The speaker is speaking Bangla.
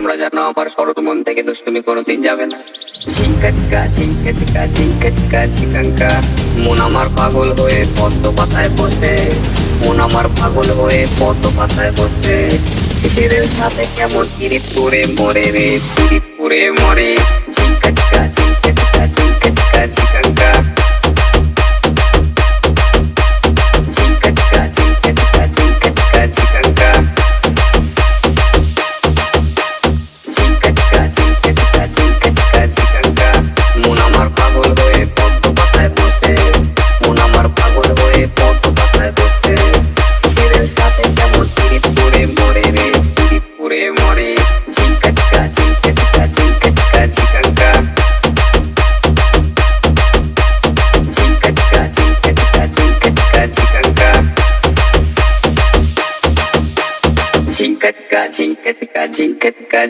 তোমরা জানো আমার শরৎ মন থেকে দুষ্টুমি কোনোদিন যাবে না। ঝিঙ্কাটিকা ঝিঙ্কাটিকা ঝিঙ্কাটিকা ঝিকাঙ্কা, মন আমার পাগল হয়ে পদ্ম পাতায় বসে, মন আমার পাগল হয়ে পদ্ম পাতায় বসে। শিশিরের সাথে কেমন পিরিত করে মরে রে, পিরিত করে মরে। ঝিঙ্কাটিকা ঝিঙ্কাটিকা ঝিঙ্কাটিকা ঝিকাঙ্কা, ঝিঙ্কাটিকা ঝিঙ্কাটিকা ঝিঙ্কাটিকা ঝিকাঙ্কা, ঝিঙ্কাটিকা ঝিঙ্কাটিকা ঝিঙ্কাটিকা ঝিকাঙ্কা, মন আমার পাগল হয়ে পদ্ম পাতায় বসে, মন আমার পাগল হয়ে পদ্ম পাতায় বসে। শিশিরের সাথে কেমন পিরিত করে মরে রে, পিরিত করে মরে। ঝিঙ্কাটিকা ঝিঙ্কাটিকা ঝিঙ্কাটিকা ঝিকাঙ্কা, ঝিঙ্কাটিকা ঝিঙ্কাটিকা ঝিঙ্কাটিকা ঝিকাঙ্কা, ঝিঙ্কাটিকা ঝিঙ্কাটিকা ঝিঙ্কাটিকা